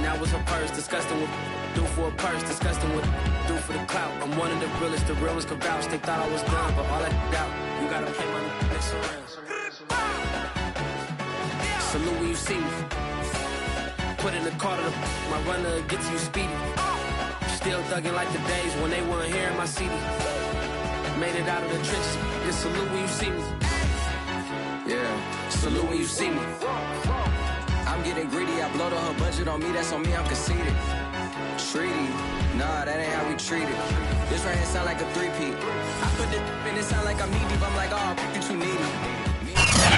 that was her purse. Disgusting with do for a purse. Disgusting with do for the clout. I'm one of the realest, the real ones can vouch. They thought I was done, but all I doubt. You gotta pay my next around. Salute when you see me. Put in the car to my runner gets you speedy. Still thugging like the days when they weren't here in my CD. Made it out of the trenches. Just salute when you see me. Yeah, salute when you see me. I'm getting greedy. I blow to her budget on me. That's on me. I'm conceited. Treaty. Nah, that ain't how we treat it. This right here sound like a three-peat. I put this in it sound like I'm knee deep. I'm like, oh, you too needy.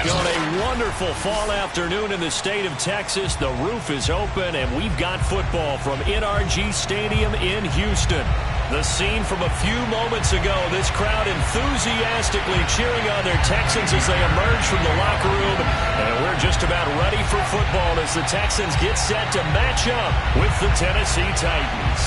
Got a wonderful fall afternoon in the state of Texas. The roof is open, and we've got football from NRG Stadium in Houston. The scene from a few moments ago, this crowd enthusiastically cheering on their Texans as they emerge from the locker room. And we're just about ready for football as the Texans get set to match up with the Tennessee Titans.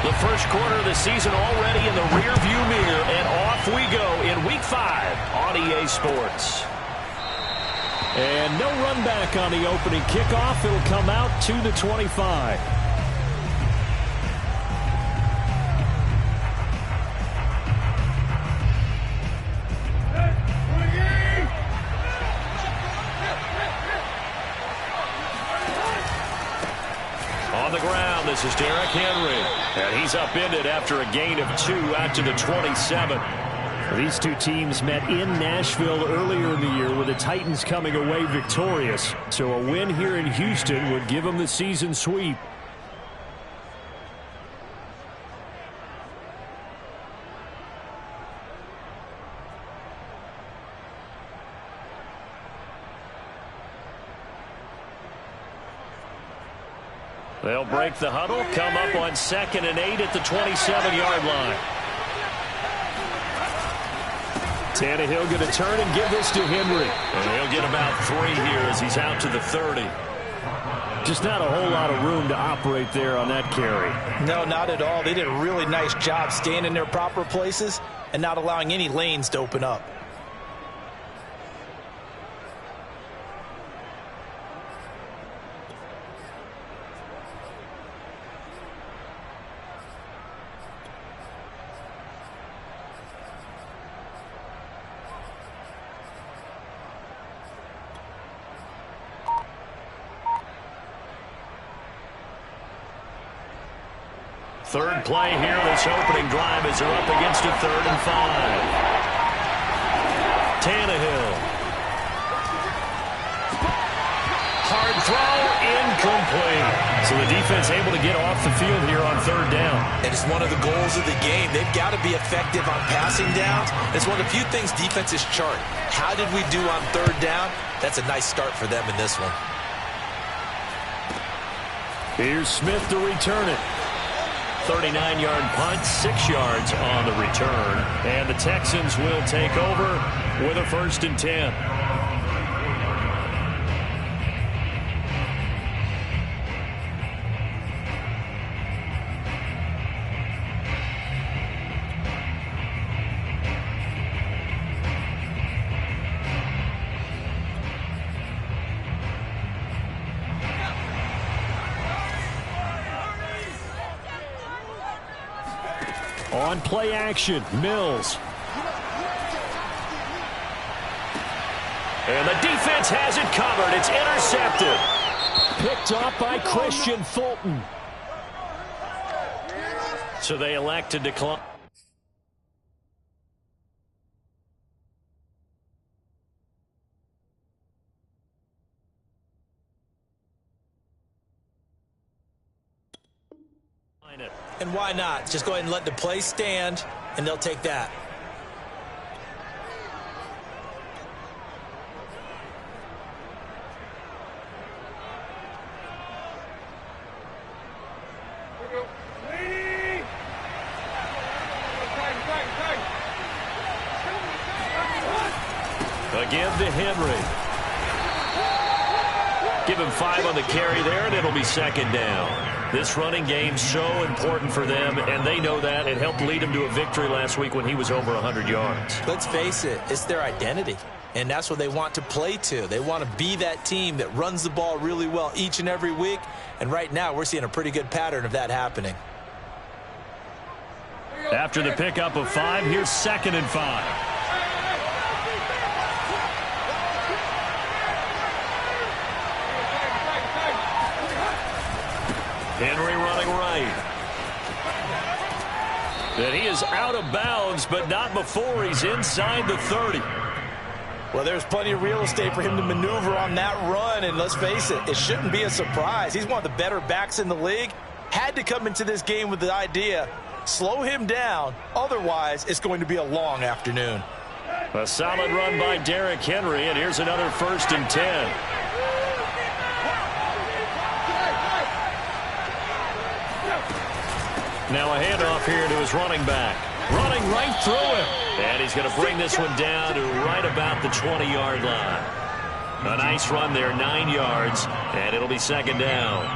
The first quarter of the season already in the rearview mirror, and off we go in Week 5 on EA Sports. And no run back on the opening kickoff. It'll come out to the 25. On the ground, this is Derrick Henry. And he's upended after a gain of 2 out to the 27. These two teams met in Nashville earlier in the year with the Titans coming away victorious. So a win here in Houston would give them the season sweep. They'll break the huddle, come up on 2nd and 8 at the 27-yard line. Tannehill going to turn and give this to Henry. And he'll get about 3 here as he's out to the 30. Just not a whole lot of room to operate there on that carry. No, not at all. They did a really nice job staying in their proper places and not allowing any lanes to open up. Third play here, this opening drive as they're up against a 3rd and 5. Tannehill. Hard throw, incomplete. So the defense able to get off the field here on 3rd down. And it's one of the goals of the game. They've got to be effective on passing downs. It's one of the few things defenses chart. How did we do on 3rd down? That's a nice start for them in this one. Here's Smith to return it. 39-yard punt, 6 yards on the return. And the Texans will take over with a 1st and 10. On play action, Mills. And the defense has it covered. It's intercepted. Picked off by Christian Fulton. So they elect to decline. And why not? Just go ahead and let the play stand, and they'll take that. A give to Henry. Give him 5 on the carry there, and it'll be second down. This running game's so important for them, and they know that. It helped lead them to a victory last week when he was over 100 yards. Let's face it, it's their identity, and that's what they want to play to. They want to be that team that runs the ball really well each and every week, and right now we're seeing a pretty good pattern of that happening. After the pickup of 5, here's 2nd and 5. Henry running right. And he is out of bounds, but not before he's inside the 30. Well, there's plenty of real estate for him to maneuver on that run, and let's face it, it shouldn't be a surprise. He's one of the better backs in the league. Had to come into this game with the idea, slow him down, otherwise it's going to be a long afternoon. A solid run by Derrick Henry, and here's another 1st and 10. Now a handoff here to his running back. Running right through him. And he's going to bring this one down to right about the 20-yard line. A nice run there, 9 yards, and it'll be second down.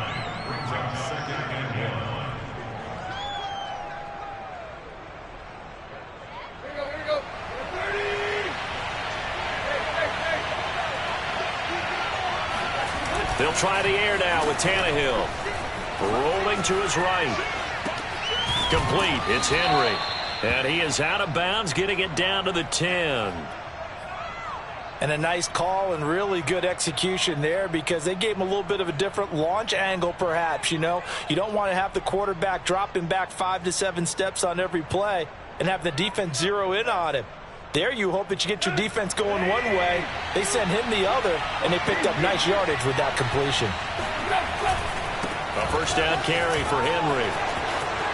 They'll try the air now with Tannehill. Rolling to his right. Complete. It's Henry. And he is out of bounds, getting it down to the 10. And a nice call and really good execution there because they gave him a little bit of a different launch angle perhaps, you know. You don't want to have the quarterback dropping back 5 to 7 steps on every play and have the defense zero in on him. There you hope that you get your defense going one way. They send him the other, and they picked up nice yardage with that completion. A 1st down carry for Henry.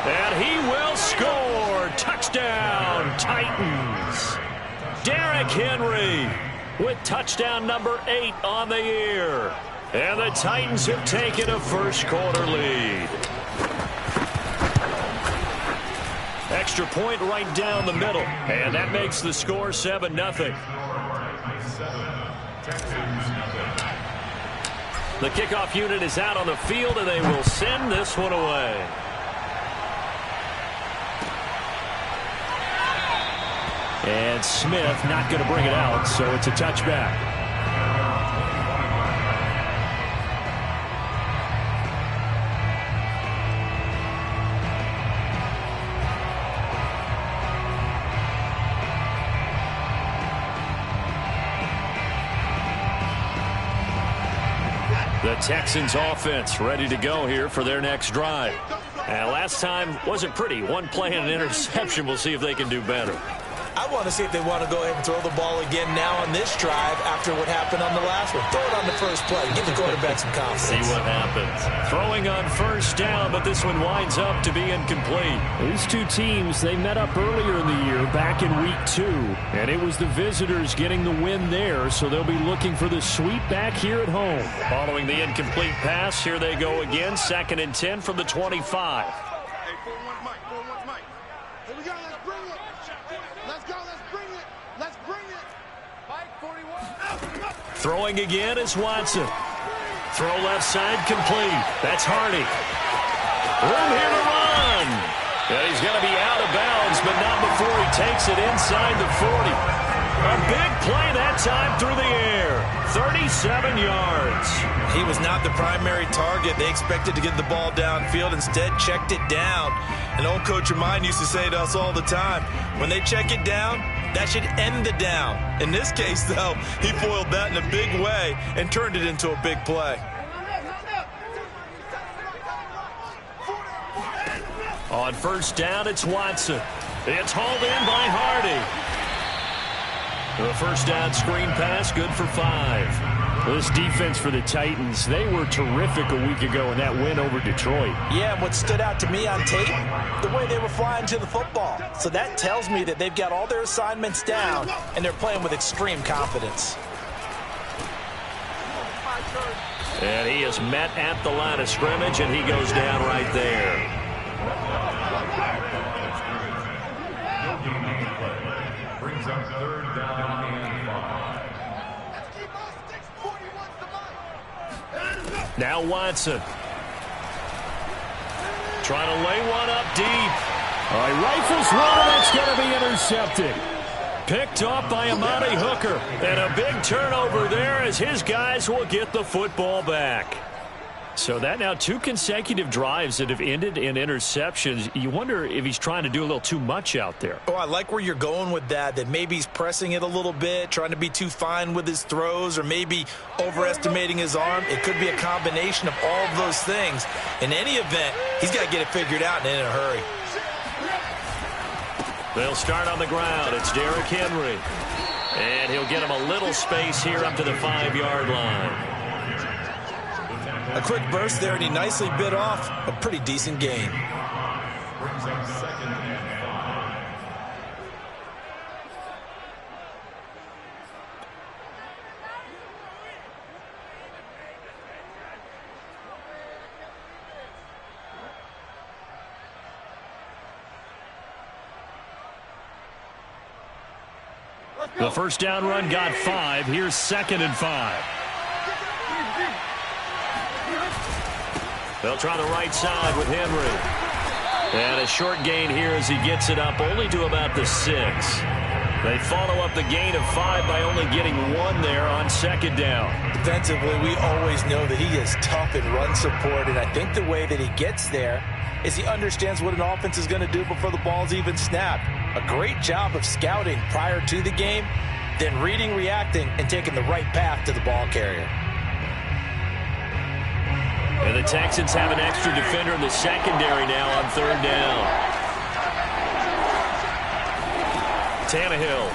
And he will score. Touchdown, Titans. Derrick Henry with touchdown number 8 on the year. And the Titans have taken a first-quarter lead. Extra point right down the middle. And that makes the score 7-0. The kickoff unit is out on the field, and they will send this one away. And Smith not going to bring it out, so it's a touchback. The Texans offense ready to go here for their next drive. And last time wasn't pretty. One play and an interception. We'll see if they can do better. I want to see if they want to go ahead and throw the ball again now on this drive after what happened on the last one. Throw it on the first play. Give the quarterback some confidence. See what happens. Throwing on 1st down, but this one winds up to be incomplete. These two teams, they met up earlier in the year back in week 2, and it was the visitors getting the win there, so they'll be looking for the sweep back here at home. Following the incomplete pass, here they go again. 2nd and 10 from the 25. Throwing again is Watson. Throw left side complete. That's Hardy. Room here to run. And he's going to be out of bounds, but not before he takes it inside the 40. A big play that time through the air. 37 yards. He was not the primary target. They expected to get the ball downfield. Instead, checked it down. An old coach of mine used to say to us all the time, when they check it down, that should end the down. In this case, though, he foiled that in a big way and turned it into a big play. On 1st down, it's Watson. It's hauled in by Hardy. The 1st down screen pass, good for 5. This defense for the Titans, they were terrific a week ago in that win over Detroit. Yeah, and what stood out to me on tape, the way they were flying to the football. So that tells me that they've got all their assignments down, and they're playing with extreme confidence. And he is met at the line of scrimmage, and he goes down right there. Brings up 3rd down and 5. Now Watson. Trying to lay one up deep. All right, rifles one, and that's going to be intercepted. Picked off by Amani Hooker. And a big turnover there as his guys will get the football back. So that now 2 consecutive drives that have ended in interceptions. You wonder if he's trying to do a little too much out there. Oh, I like where you're going with that maybe he's pressing it a little bit, trying to be too fine with his throws, or maybe overestimating his arm. It could be a combination of all of those things. In any event, he's got to get it figured out and in a hurry. They'll start on the ground. It's Derrick Henry. And he'll get him a little space here up to the 5-yard line. A quick burst there, and he nicely bit off a pretty decent gain. Brings up 2nd and 5. The first down run got 5. Here's 2nd and 5. They'll try the right side with Henry. And a short gain here as he gets it up only to about the 6. They follow up the gain of 5 by only getting 1 there on 2nd down. Defensively, we always know that he is tough in run support, and I think the way that he gets there is he understands what an offense is going to do before the ball's even snapped. A great job of scouting prior to the game, then reading, reacting, and taking the right path to the ball carrier. And the Texans have an extra defender in the secondary now on 3rd down. Tannehill.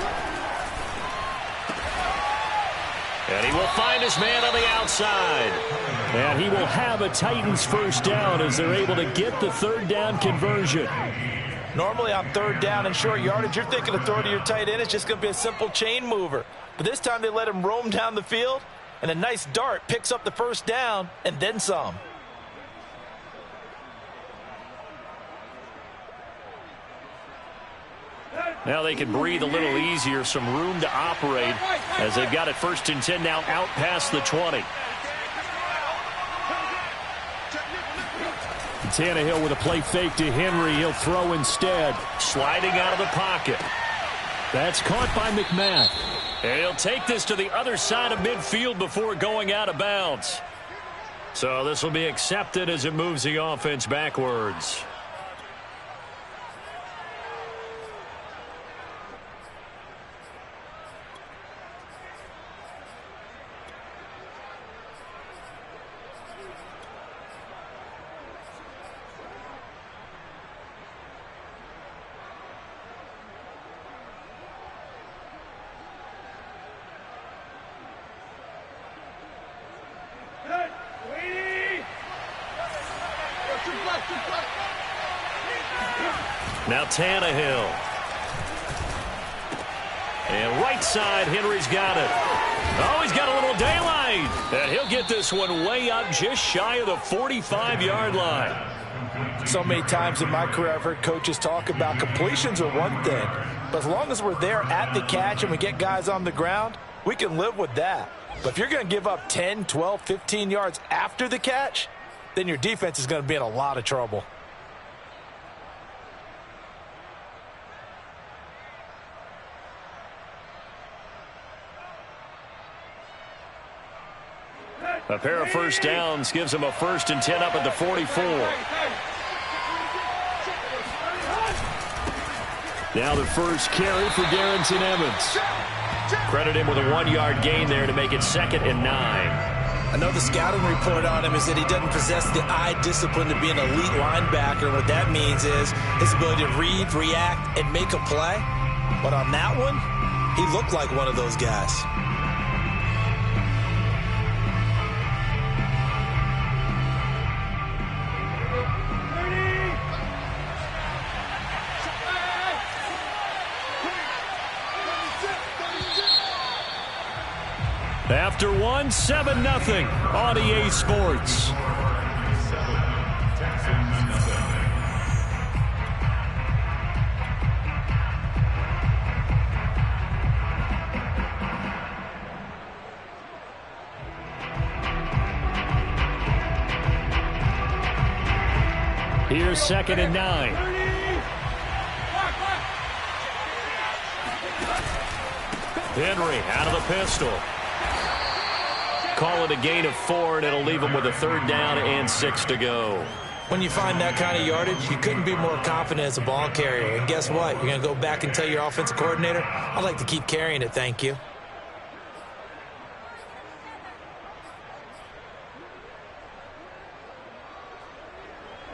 And he will find his man on the outside. And he will have a Titans first down as they're able to get the 3rd down conversion. Normally on 3rd down and short yardage, you're thinking of throwing to your tight end. It's just going to be a simple chain mover. But this time they let him roam down the field, and a nice dart picks up the first down and then some. Now they can breathe a little easier, some room to operate as they've got it 1st and 10 now out past the 20. Tannehill with a play fake to Henry. He'll throw instead. Sliding out of the pocket. That's caught by McMahon. And he'll take this to the other side of midfield before going out of bounds. So this will be accepted as it moves the offense backwards. Now Tannehill. And right side, Henry's got it. Oh, he's got a little daylight. And he'll get this one way up just shy of the 45-yard line. So many times in my career, I've heard coaches talk about completions are one thing. But as long as we're there at the catch and we get guys on the ground, we can live with that. But if you're going to give up 10, 12, 15 yards after the catch, then your defense is going to be in a lot of trouble. A pair of first downs gives them a 1st and 10 up at the 44. Now the first carry for Darrington Evans. Credit him with a 1-yard gain there to make it 2nd and 9. I know the scouting report on him is that he doesn't possess the eye discipline to be an elite linebacker. What that means is his ability to read, react, and make a play. But on that one, he looked like one of those guys. After one, 7-0 on EA Sports. Here's 2nd and 9. Henry out of the pistol. Call it a gain of 4, and it'll leave him with a 3rd down and 6 to go. When you find that kind of yardage, you couldn't be more confident as a ball carrier. And guess what? You're going to go back and tell your offensive coordinator, I'd like to keep carrying it, thank you.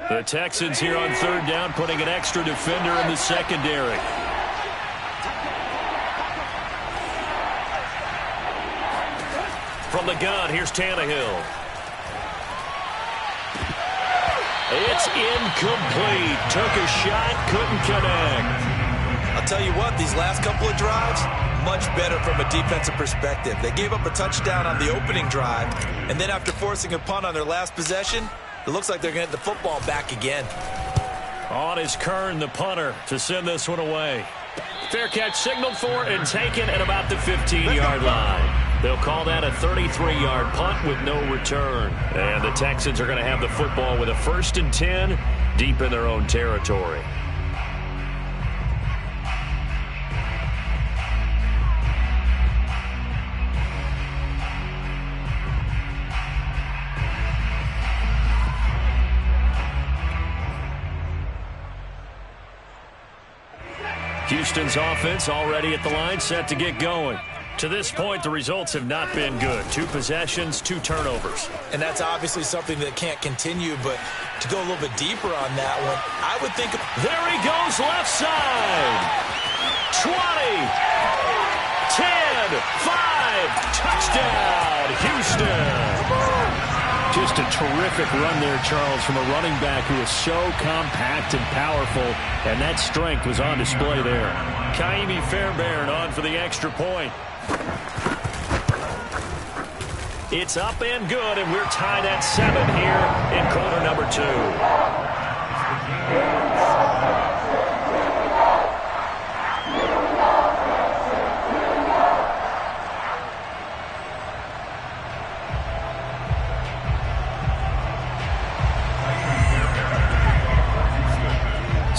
The Texans here on 3rd down, putting an extra defender in the secondary. From the gun, here's Tannehill. It's incomplete. Took a shot, couldn't connect. I'll tell you what, these last couple of drives, much better from a defensive perspective. They gave up a touchdown on the opening drive, and then after forcing a punt on their last possession, it looks like they're going to get the football back again. On is Kern, the punter, to send this one away. Fair catch signaled for and taken at about the 15-yard line. They'll call that a 33-yard punt with no return. And the Texans are going to have the football with a 1st and 10 deep in their own territory. Houston's offense already at the line, set to get going. To this point, the results have not been good. 2 possessions, 2 turnovers. And that's obviously something that can't continue, but to go a little bit deeper on that one, I would think... There he goes, left side. 20, 10, 5, touchdown, Houston. Just a terrific run there, Charles, from a running back who is so compact and powerful, and that strength was on display there. Kaimi Fairbairn on for the extra point. It's up and good, and we're tied at 7 here in quarter number 2.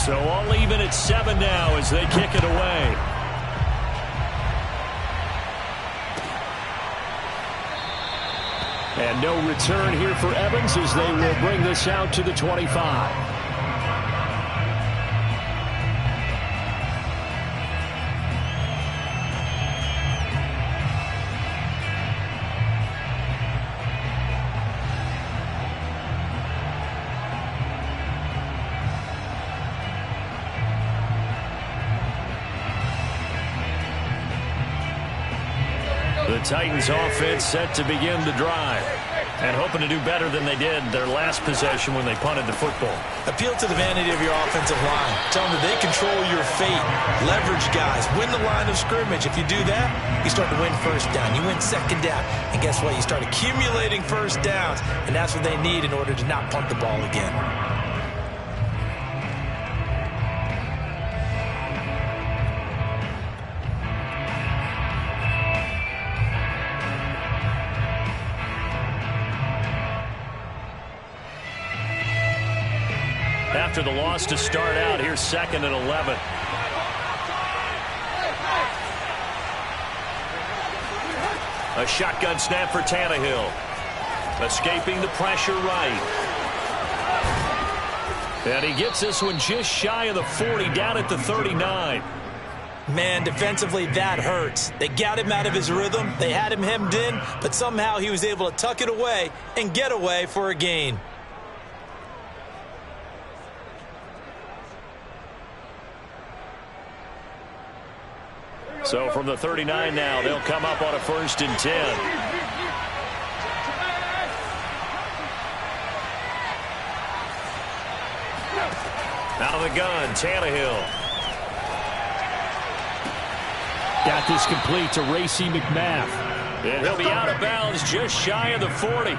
So all even at 7 now as they kick it away. And no return here for Evans as they will bring this out to the 25. The Titans offense set to begin the drive and hoping to do better than they did their last possession when they punted the football. Appeal to the vanity of your offensive line. Tell them that they control your fate. Leverage guys. Win the line of scrimmage. If you do that, you start to win 1st down. You win 2nd down. And guess what? You start accumulating 1st downs. And that's what they need in order to not punt the ball again. After the loss to start out, here's 2nd and 11. A shotgun snap for Tannehill. Escaping the pressure right. And he gets this one just shy of the 40, down at the 39. Man, defensively, that hurts. They got him out of his rhythm. They had him hemmed in, but somehow he was able to tuck it away and get away for a gain. So from the 39 now, they'll come up on a 1st and 10. Out of the gun, Tannehill. Got this complete to Racey McMath. And he'll be out of bounds just shy of the 40.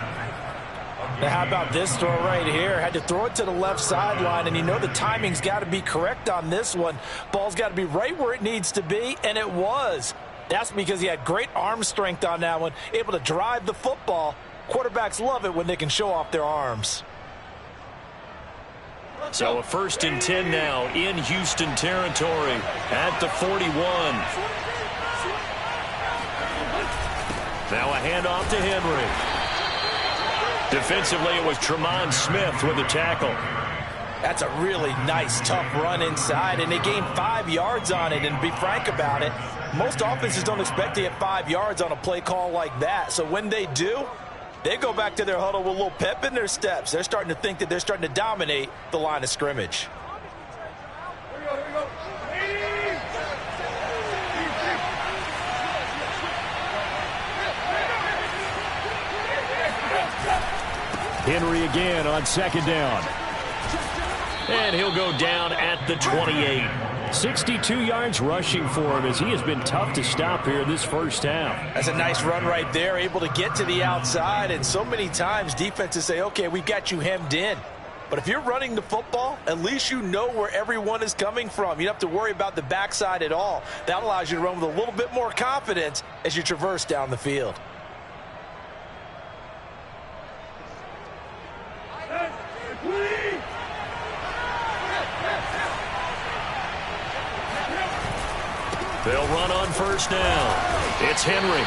Now, how about this throw right here? Had to throw it to the left sideline, and you know the timing's got to be correct on this one. Ball's got to be right where it needs to be, and it was. That's because he had great arm strength on that one, able to drive the football. Quarterbacks love it when they can show off their arms. So a 1st and 10 now in Houston territory at the 41. Now a handoff to Henry. Defensively, it was Tremont Smith with the tackle. That's a really nice, tough run inside, and they gained 5 yards on it. And to be frank about it, most offenses don't expect to get 5 yards on a play call like that. So when they do, they go back to their huddle with a little pep in their steps. They're starting to think that they're starting to dominate the line of scrimmage. Henry again on 2nd down. And he'll go down at the 28. 62 yards rushing for him as he has been tough to stop here this first half. That's a nice run right there, able to get to the outside. And so many times defenses say, okay, we've got you hemmed in. But if you're running the football, at least you know where everyone is coming from. You don't have to worry about the backside at all. That allows you to run with a little bit more confidence as you traverse down the field. They'll run on 1st down. It's Henry.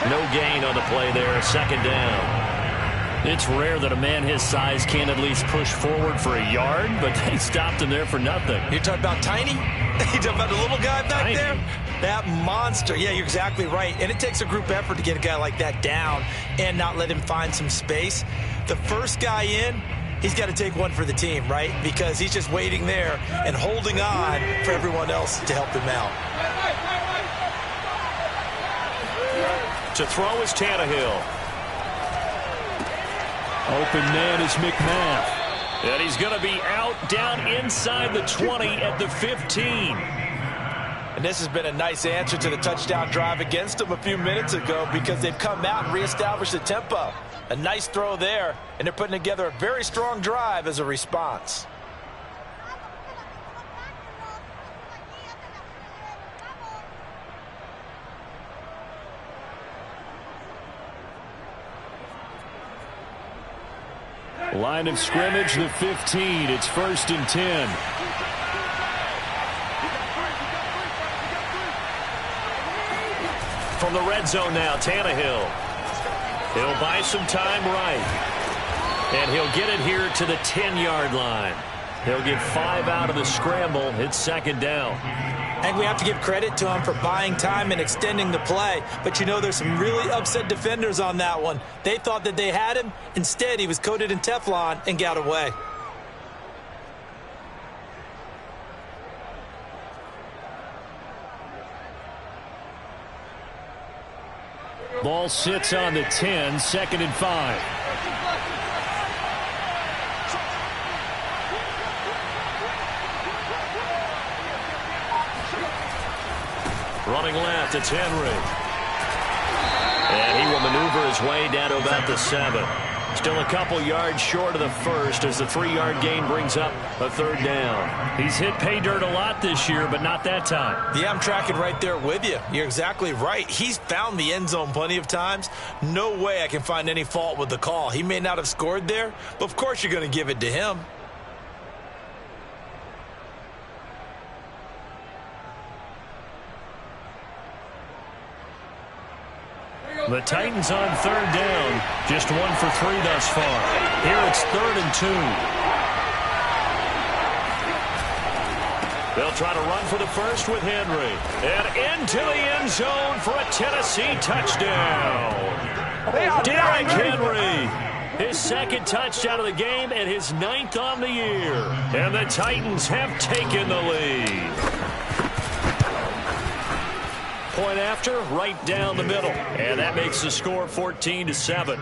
No gain on the play there. 2nd down. It's rare that a man his size can't at least push forward for a yard, but they stopped him there for nothing. You're talking about tiny? You're talking about the little guy back there? That monster. Yeah, you're exactly right. And it takes a group effort to get a guy like that down and not let him find some space. The first guy in, he's got to take one for the team, right? Because he's just waiting there and holding on for everyone else to help him out. To throw is Tannehill. Open man is McMath. And he's going to be out down inside the 20 at the 15. And this has been a nice answer to the touchdown drive against them a few minutes ago because they've come out and reestablished the tempo. A nice throw there, and they're putting together a very strong drive as a response. Line of scrimmage, the 15. It's 1st and 10. From the red zone now, Tannehill. He'll buy some time right. And he'll get it here to the 10-yard line. He'll get 5 out of the scramble. It's 2nd down. I think we have to give credit to him for buying time and extending the play. But, you know, there's some really upset defenders on that one. They thought that they had him. Instead, he was coated in Teflon and got away. Ball sits on the 10, 2nd and 5. Running left, it's Henry. And he will maneuver his way down to about the 7. Still a couple yards short of the first as the 3-yard gain brings up a 3rd down. He's hit pay dirt a lot this year, but not that time. Yeah, I'm tracking right there with you. You're exactly right. He's found the end zone plenty of times. No way I can find any fault with the call. He may not have scored there, but of course you're going to give it to him. The Titans on 3rd down. Just 1 for 3 thus far. Here it's 3rd and 2. They'll try to run for the first with Henry. And into the end zone for a Tennessee touchdown. Derrick Henry. His 2nd touchdown of the game and his 9th on the year. And the Titans have taken the lead. Point after, right down the middle. And that makes the score 14-7.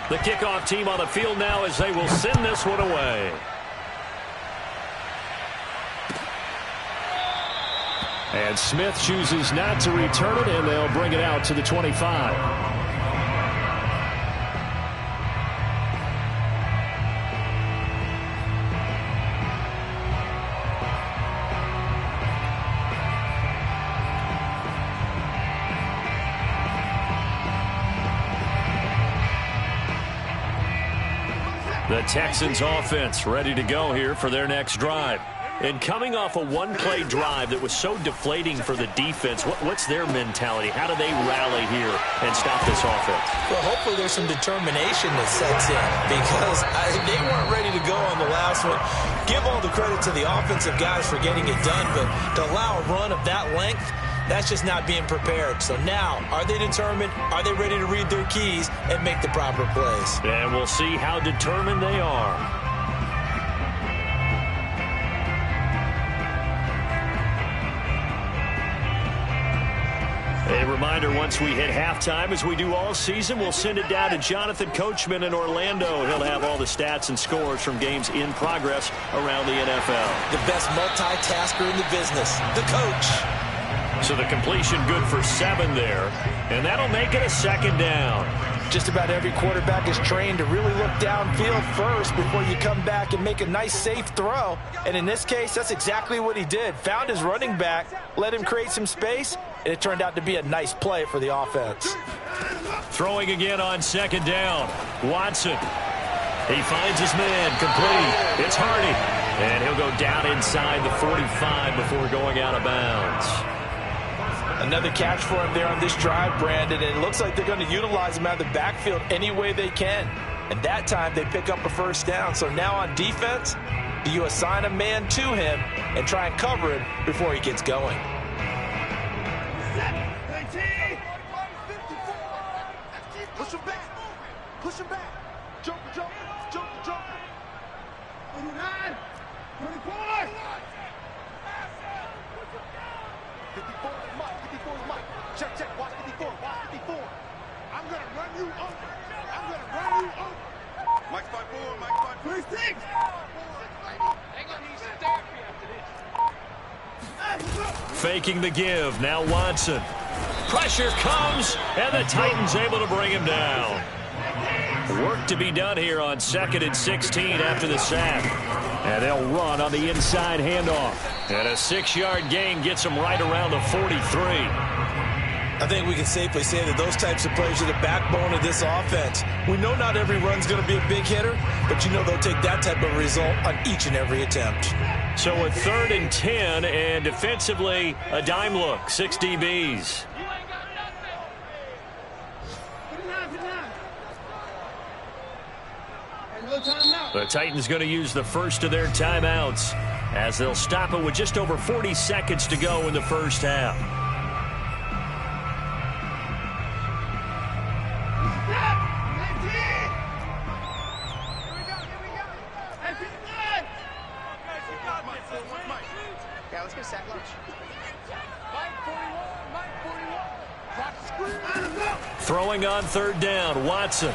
The kickoff team on the field now as they will send this one away. And Smith chooses not to return it, and they'll bring it out to the 25. The Texans offense ready to go here for their next drive. And coming off a one-play drive that was so deflating for the defense, what's their mentality? How do they rally here and stop this offense? Well, hopefully there's some determination that sets in because they weren't ready to go on the last one. Give all the credit to the offensive guys for getting it done, but to allow a run of that length, that's just not being prepared. So now, are they determined? Are they ready to read their keys and make the proper plays? And we'll see how determined they are. A reminder, once we hit halftime, as we do all season, we'll send it down to Jonathan Coachman in Orlando. He'll have all the stats and scores from games in progress around the NFL. The best multitasker in the business, the coach. So the completion good for 7 there, and that'll make it a 2nd down. Just about every quarterback is trained to really look downfield first before you come back and make a nice, safe throw. And in this case, that's exactly what he did. Found his running back, let him create some space, and it turned out to be a nice play for the offense. Throwing again on 2nd down. Watson. He finds his man, complete. It's Hardy. And he'll go down inside the 45 before going out of bounds. Another catch for him there on this drive, Brandon, and it looks like they're going to utilize him out of the backfield any way they can. And that time they pick up a 1st down. So now on defense, do you assign a man to him and try and cover him before he gets going? Push him back. Push him back. Jump, jump, jump, jump. 29, 24. 54 is Mike. 54 is Mike. Check, check. Watch 54. Watch 54. I'm going to run you over. I'm going to run you over. Mike's 5'4". Mike's 5'4". 26. Hang on, he's therapy after this. Faking the give. Now Watson. Pressure comes, and the Titans able to bring him down. Work to be done here on 2nd and 16 after the sack. And they'll run on the inside handoff. And a 6-yard gain gets them right around the 43. I think we can safely say that those types of plays are the backbone of this offense. We know not every run's going to be a big hitter, but you know they'll take that type of result on each and every attempt. So a 3rd and 10, and defensively, a dime look, 6 DBs. The Titans going to use the first of their timeouts as they'll stop it with just over 40 seconds to go in the first half. Yeah, let's go sack lunch. Throwing on 3rd down, Watson.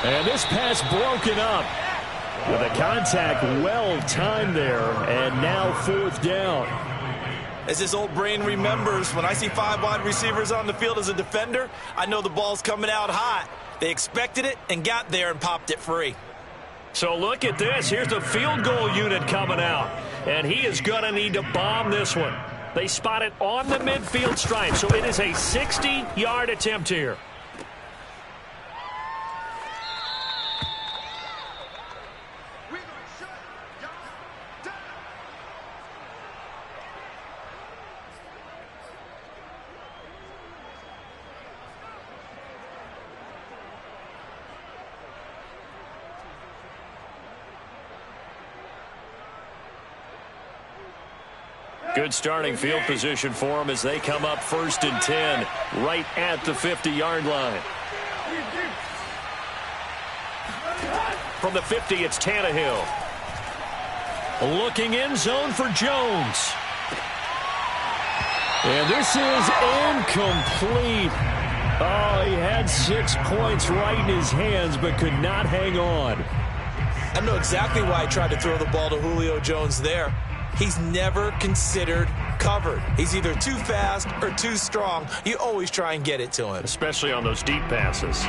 And this pass broken up. With a contact well timed there, and now 4th down. As his old brain remembers, when I see 5 wide receivers on the field as a defender, I know the ball's coming out hot. They expected it and got there and popped it free. So look at this. Here's the field goal unit coming out. And he is going to need to bomb this one. They spot it on the midfield stripe. So it is a 60-yard attempt here. Good starting field position for them as they come up 1st and 10 right at the 50-yard line. From the 50, it's Tannehill. Looking in zone for Jones. And this is incomplete. Oh, he had 6 points right in his hands but could not hang on. I know exactly why I tried to throw the ball to Julio Jones there. He's never considered covered. He's either too fast or too strong. You always try and get it to him. Especially on those deep passes.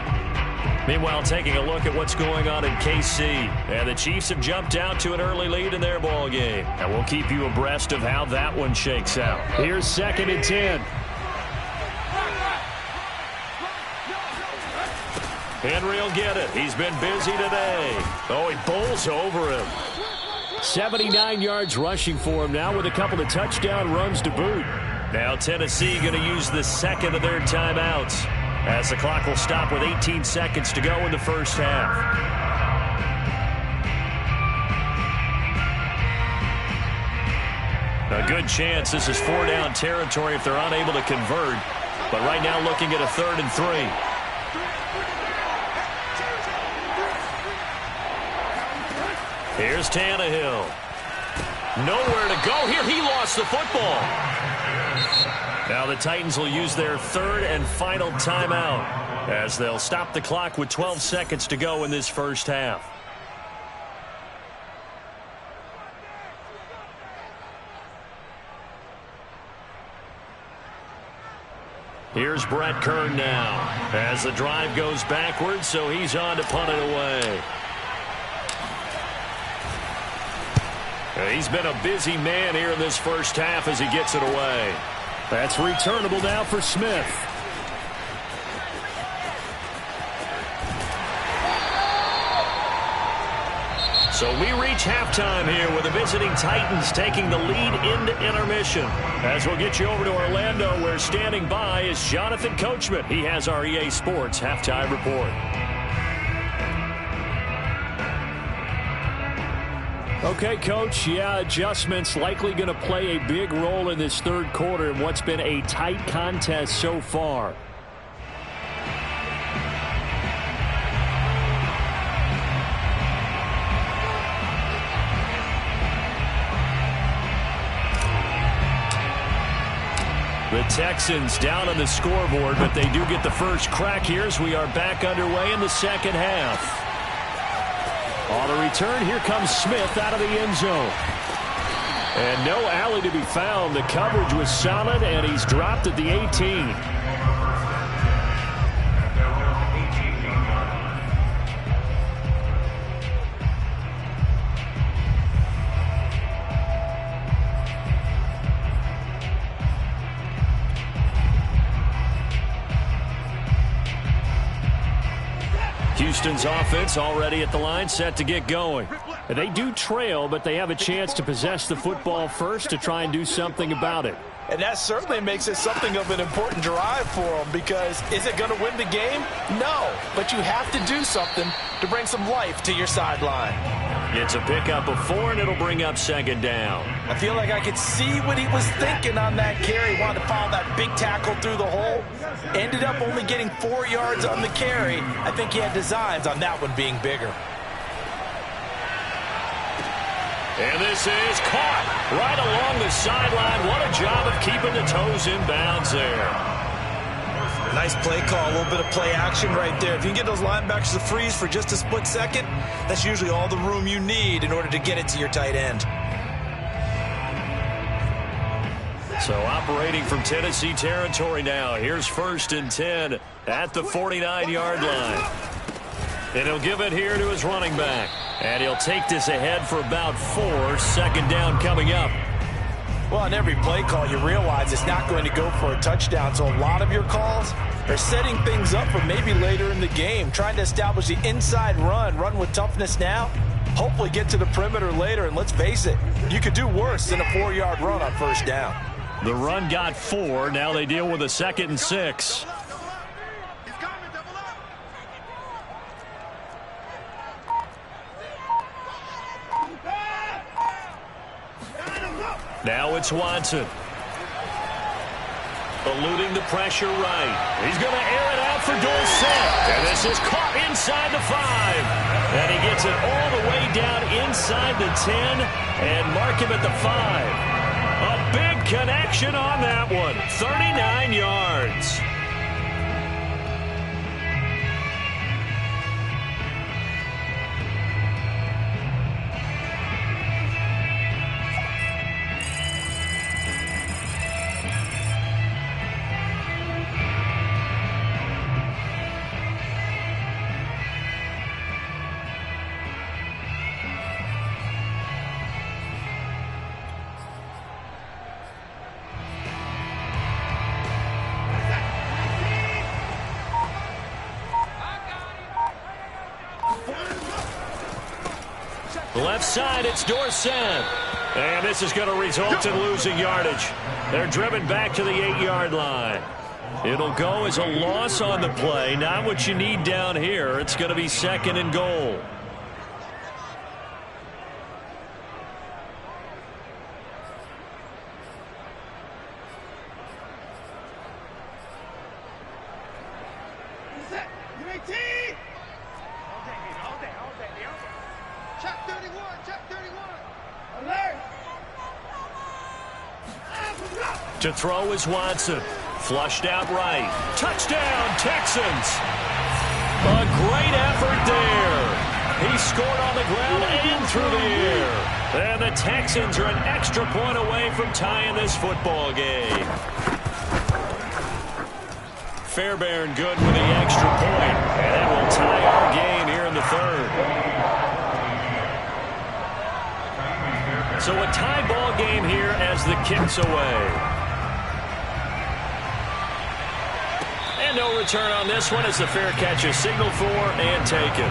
Meanwhile, taking a look at what's going on in KC. And the Chiefs have jumped out to an early lead in their ball game. And we'll keep you abreast of how that one shakes out. Here's 2nd and 10. Henry will get it. He's been busy today. Oh, he bowls over him. 79 yards rushing for him now with a couple of touchdown runs to boot. Now Tennessee going to use the second of their timeouts as the clock will stop with 18 seconds to go in the first half. A good chance this is 4-down territory if they're unable to convert. But right now looking at a 3rd and 3. Here's Tannehill. Nowhere to go here. He lost the football. Now the Titans will use their 3rd and final timeout as they'll stop the clock with 12 seconds to go in this first half. Here's Brett Kern now as the drive goes backwards, so he's on to punt it away. He's been a busy man here in this first half as he gets it away. That's returnable now for Smith. So we reach halftime here with the visiting Titans taking the lead into intermission. As we'll get you over to Orlando, where standing by is Jonathan Coachman. He has our EA Sports halftime report. Okay, Coach, adjustments likely going to play a big role in this third quarter in what's been a tight contest so far. The Texans down on the scoreboard, but they do get the first crack here as we are back underway in the second half. On the return, here comes Smith out of the end zone. And no alley to be found. The coverage was solid, and he's dropped at the 18. Houston's offense already at the line, set to get going. They do trail, but they have a chance to possess the football first to try and do something about it. And that certainly makes it something of an important drive for them, because is it going to win the game? No, but you have to do something to bring some life to your sideline. It's a pickup of 4, and it'll bring up second down. I feel like I could see what he was thinking on that carry. Wanted to follow that big tackle through the hole. Ended up only getting 4 yards on the carry. I think he had designs on that one being bigger. And this is caught right along the sideline. What a job of keeping the toes in bounds there. Nice play call, a little bit of play action right there. If you can get those linebackers to freeze for just a split second, that's usually all the room you need in order to get it to your tight end. So operating from Tennessee territory now. Here's 1st and 10 at the 49-yard line. And he'll give it here to his running back. And he'll take this ahead for about 4. Second down coming up. Well, on every play call, you realize it's not going to go for a touchdown. So a lot of your calls are setting things up for maybe later in the game, trying to establish the inside run with toughness now, hopefully get to the perimeter later. And let's face it, you could do worse than a 4-yard run on first down. The run got 4. Now they deal with a 2nd and 6. Now it's Watson. Eluding the pressure right. He's going to air it out for Dorsett. And this is caught inside the 5. And he gets it all the way down inside the 10 and mark him at the 5. A big connection on that one. 39 yards. Left side, it's Dorsett. And this is going to result in losing yardage. They're driven back to the 8-yard line. It'll go as a loss on the play. Not what you need down here. It's going to be 2nd and goal. To throw is Watson. Flushed out right. Touchdown, Texans. A great effort there. He scored on the ground and through the air. And the Texans are an extra point away from tying this football game. Fairbairn good with the extra point. And that will tie our game here in the 3rd. So a tie ball game here as the kick's away. And no return on this one as the fair catch is signaled for and taken.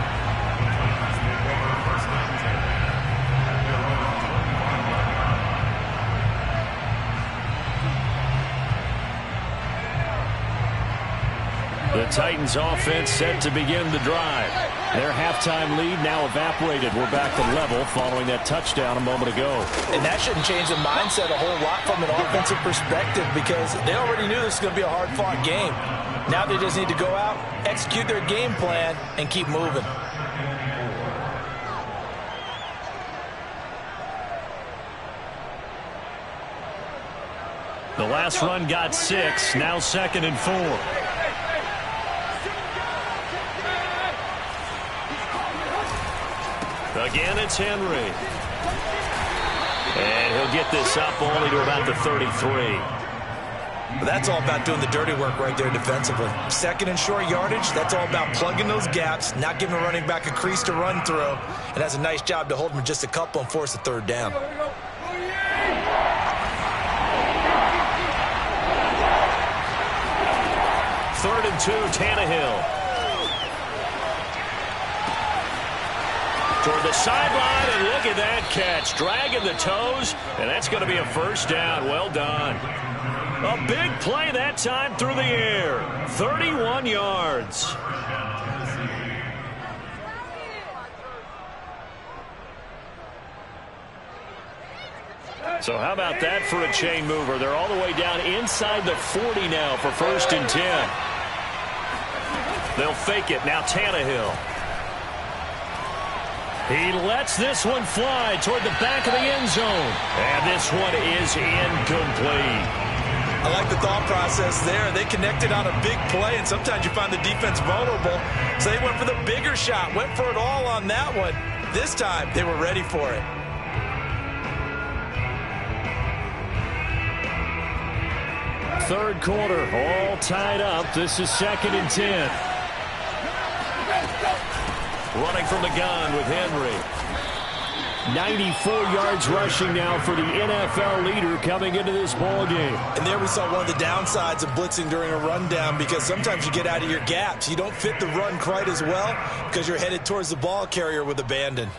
The Titans offense set to begin the drive. Their halftime lead now evaporated. We're back to level following that touchdown a moment ago. And that shouldn't change the mindset a whole lot from an offensive perspective because they already knew this was going to be a hard-fought game. Now they just need to go out, execute their game plan, and keep moving. The last run got 6, now 2nd and 4. Again, it's Henry. And he'll get this up only to about the 33. But that's all about doing the dirty work right there defensively. 2nd and short yardage, that's all about plugging those gaps, not giving a running back a crease to run through, and has a nice job to hold him just a couple and force a 3rd down. Third and 2, Tannehill. Toward the sideline, and look at that catch. Dragging the toes, and that's going to be a 1st down. Well done. A big play that time through the air. 31 yards. So how about that for a chain mover? They're all the way down inside the 40 now for 1st and 10. They'll fake it. Now Tannehill. He lets this one fly toward the back of the end zone. And this one is incomplete. I like the thought process there. They connected on a big play, and sometimes you find the defense vulnerable. So they went for the bigger shot, went for it all on that one. This time, they were ready for it. Third quarter, all tied up. This is 2nd and 10. Running from the gun with Henry. 94 yards rushing now for the NFL leader coming into this ball game. And there we saw one of the downsides of blitzing during a rundown because sometimes you get out of your gaps. You don't fit the run quite as well because you're headed towards the ball carrier with abandon.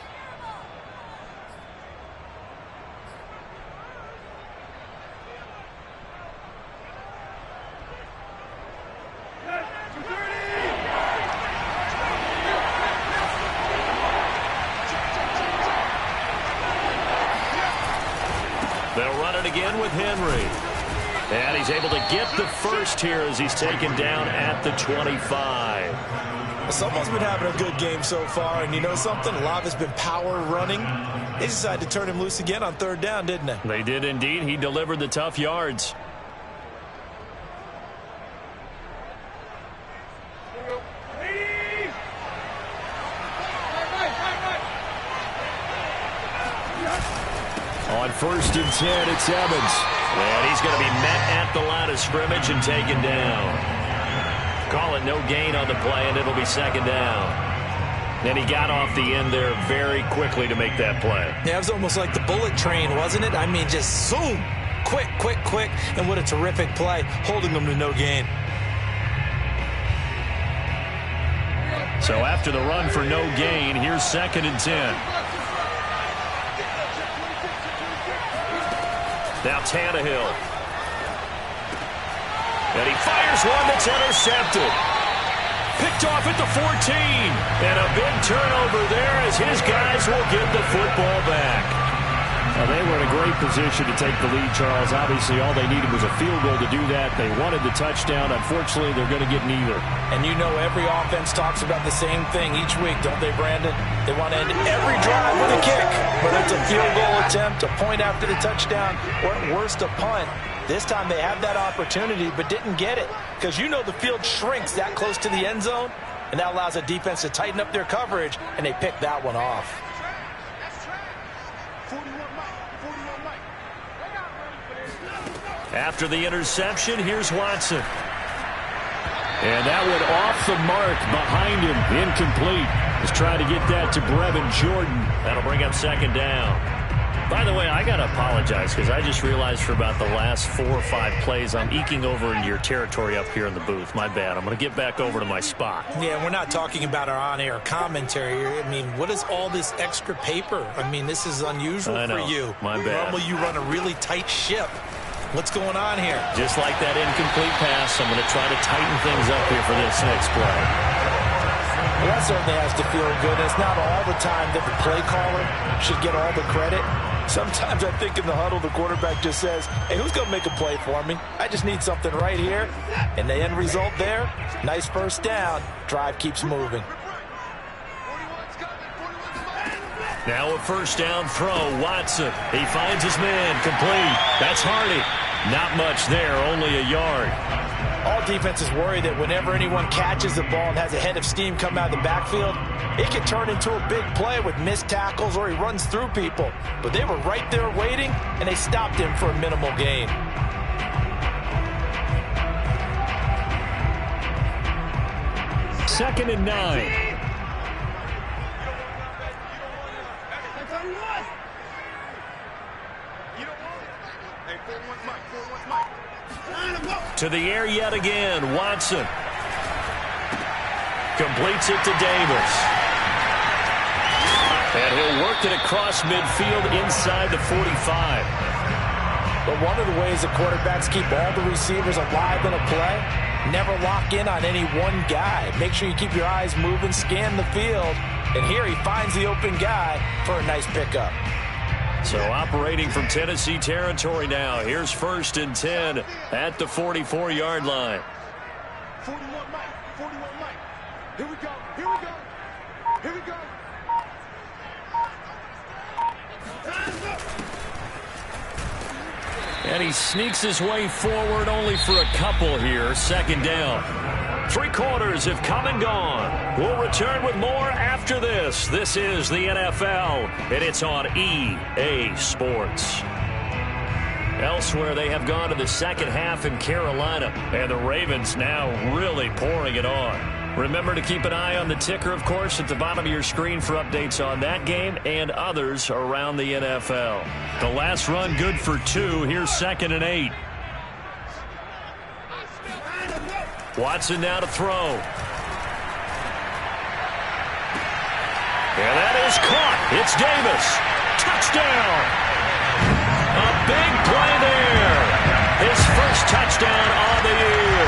Again with Henry. And he's able to get the 1st here as he's taken down at the 25. Someone's been having a good game so far, and you know something? A lot has been power running. They decided to turn him loose again on 3rd down, didn't they? They did indeed. He delivered the tough yards. On 1st and 10, it's Evans. And he's going to be met at the line of scrimmage and taken down. Call it no gain on the play, and it'll be 2nd down. And he got off the end there very quickly to make that play. Yeah, it was almost like the bullet train, wasn't it? I mean, just zoom. Quick, quick, quick. And what a terrific play, holding them to no gain. So after the run for no gain, here's 2nd and 10. Now Tannehill. And he fires one that's intercepted. Picked off at the 14. And a big turnover there as his guys will get the football back. Well, they were in a great position to take the lead, Charles. Obviously, all they needed was a field goal to do that. They wanted the touchdown. Unfortunately, they're going to get neither. And you know every offense talks about the same thing each week, don't they, Brandon? They want to end every drive with a kick. Whether it's a field goal attempt, a point after the touchdown, or at worst, a punt. This time they had that opportunity but didn't get it because you know the field shrinks that close to the end zone, and that allows a defense to tighten up their coverage, and they pick that one off. After the interception, here's Watson. And that one off the mark behind him. Incomplete. He's trying to get that to Brevin Jordan. That'll bring up second down. By the way, I got to apologize because I just realized for about the last 4 or 5 plays, I'm eking over into your territory up here in the booth. My bad. I'm going to get back over to my spot. Yeah, we're not talking about our on-air commentary. I mean, what is all this extra paper? I mean, this is unusual for you. My bad. Normally you run a really tight ship. What's going on here? Just like that incomplete pass, I'm going to try to tighten things up here for this next play. Well, that certainly has to feel good. It's not all the time that the play caller should get all the credit. Sometimes I think in the huddle, the quarterback just says, hey, who's going to make a play for me? I just need something right here. And the end result there, nice first down. Drive keeps moving. Now a first down throw, Watson. He finds his man, complete. That's Hardy. Not much there, only a yard. All defenses worry that whenever anyone catches the ball and has a head of steam come out of the backfield, it can turn into a big play with missed tackles or he runs through people. But they were right there waiting, and they stopped him for a minimal gain. Second and 9. To the air yet again, Watson. Completes it to Davis. And he'll work it across midfield inside the 45. But one of the ways the quarterbacks keep all the receivers alive in a play, never lock in on any one guy. Make sure you keep your eyes moving, scan the field. And here he finds the open guy for a nice pickup. So operating from Tennessee territory now. Here's first and 10 at the 44-yard line. 41 Mike, 41 Mike. Here we go, here we go, here we go. And he sneaks his way forward only for a couple here. Second down. 3 quarters have come and gone. We'll return with more after this. This is the NFL, and it's on EA Sports. Elsewhere, they have gone to the second half in Carolina, and the Ravens now really pouring it on. Remember to keep an eye on the ticker, of course, at the bottom of your screen for updates on that game and others around the NFL. The last run good for 2. Here's second and 8. Watson now to throw. And that is caught. It's Davis. Touchdown. A big play there. His first touchdown on the year.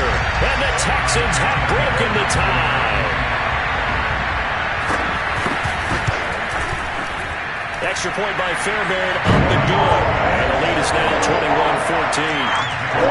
And the Texans have broken the tie. Extra point by Fairbairn up and good. And the lead is now 21-14.